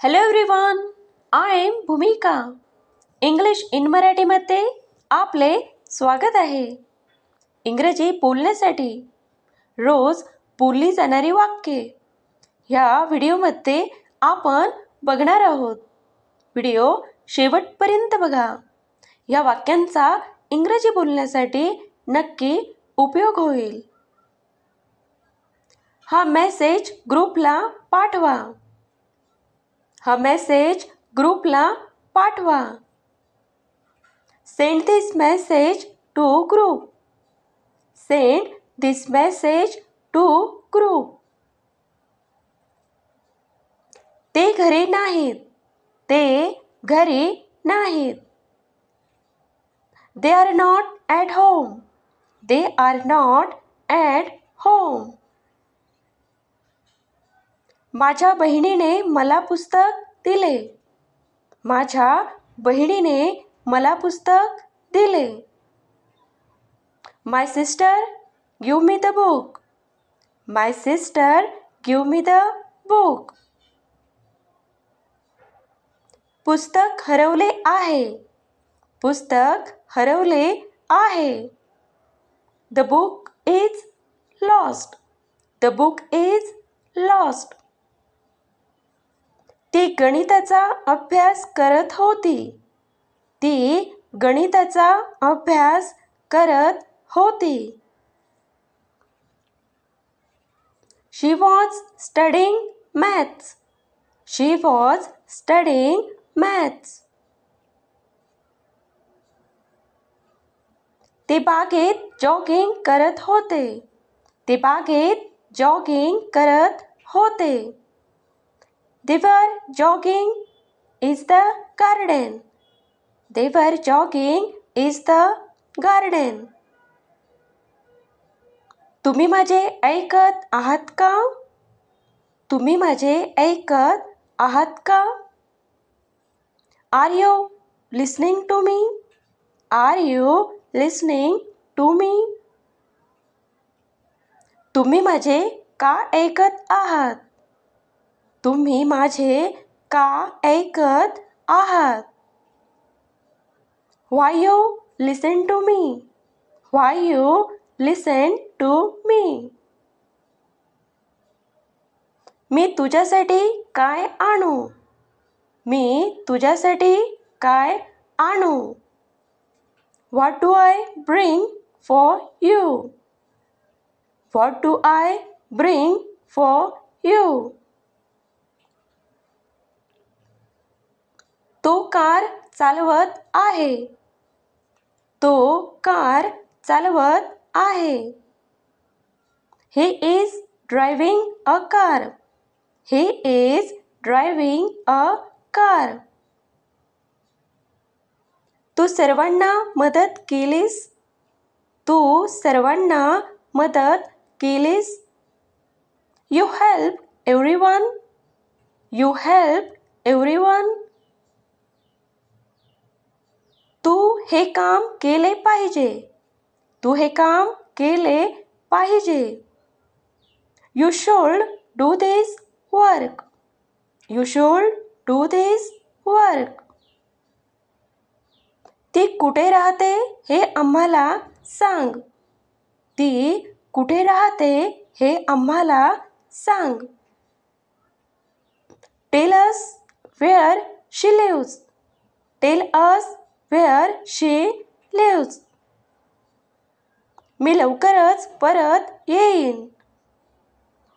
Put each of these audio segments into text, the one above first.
Hello everyone, I am भूमिका. English in मराठीमध्ये आपले स्वागत आहे. इंग्रजी बोलण्यासाठी रोज बोलली जाणारी वाक्ये ह्या व्हिडिओमध्ये आपण बघणार आहोत. व्हिडिओ शेवटपर्यंत बघा. या वाक्यांचा इंग्रजी बोलण्यासाठी नक्की उपयोग होईल. हा मेसेज ग्रुपला पाठवा. हा मेसेज ग्रुपला पाठवा. Send this message to group. Send this message to group. ते घरी नाहीत. ते घरी नाहीत. They are not at home. They are not at home. माझ्या बहिणीने मला पुस्तक दिले. माझ्या बहिणीने मला पुस्तक दिले. My sister give me the book. My sister give me the book. पुस्तक हरवले आहे. पुस्तक हरवले आहे. The book is lost. The book is lost. ती गणिताचा अभ्यास करत होती. ती गणिताचा अभ्यास करत होती. She was studying maths. She was studying maths. ते बागेत जॉगिंग करत होते. ते बागेत जॉगिंग करत होते. They were jogging in the garden. They were jogging in the garden. तुम्ही माझे ऐकत आहात का? तुम्ही माझे ऐकत आहात का? Are you listening to me? Are you listening to me? तुम्ही माझे का ऐकत आहात? तुम्ही माझे का ऐकत आहात? Why you listen to me? Why you listen to me? मी तुझ्यासाठी काय आणू? मी तुझ्यासाठी काय आणू? What do I bring for you? What do I bring for you? तो कार चालवत आहे. तो कार चालवत आहे. He is driving a car. He is driving a car. तू सर्वांना मदत केलीस. तू सर्वांना मदत केलीस. You helped everyone. You helped everyone. तू हे काम केले पाहिजे. तू हे काम केले पाहिजे. You should do this work. You should do this work. ती कुठे राहते हे आम्हाला सांग. ती कुठे राहते हे आम्हाला सांग. Tell us where she lives. Tell us where she lives. मी लवकरच परत येईन.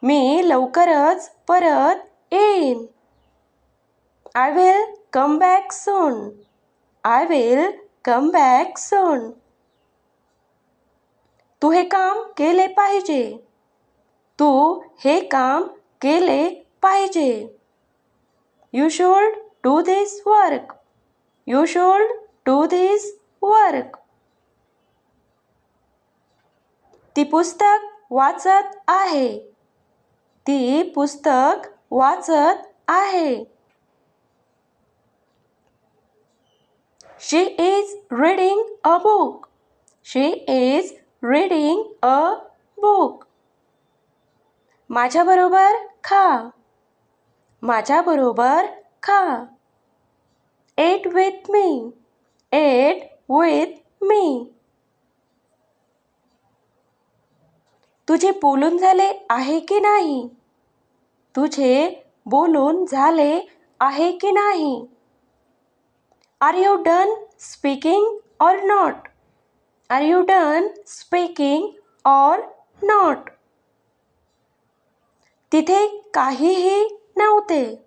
मी लवकरच परत येईन. I will come back soon. I will come back soon. तू हे काम केले पाहिजे. तू हे काम केले पाहिजे. You should do this work. You should do this work. ती पुस्तक वाचत आहे. ती पुस्तक वाचत आहे. She is reading a book. She is reading a book. माझ्याबरोबर खा. माझ्याबरोबर खा. Eat with me. Eat with me. तुझे बोलून झाले आहे की नाही? तुझे बोलून झाले आहे की नाही? Are you done speaking or not? Are you done speaking or not? तिथे काहीही नव्हते.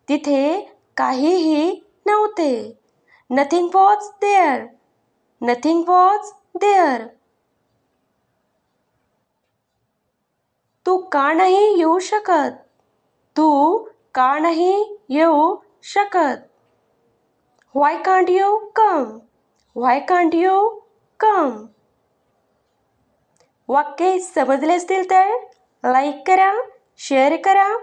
तिथे काहीही नव्हते. Nothing was there. Nothing was there. तू का नाही येऊ शकत? तू का नाही येऊ शकत? Why can't you come? Why can't you come? वाक्य समजले असतील तर लाईक करा, शेअर करा.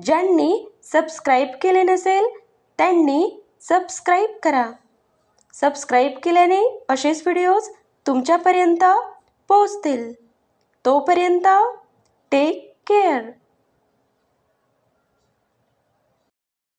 ज्यांनी सबस्क्राईब केले नसेल त्यांनी सबस्क्राईब करा. सबस्क्राईब केल्याने असेच व्हिडिओज तुमच्यापर्यंत पोहोचतील. तोपर्यंत टेक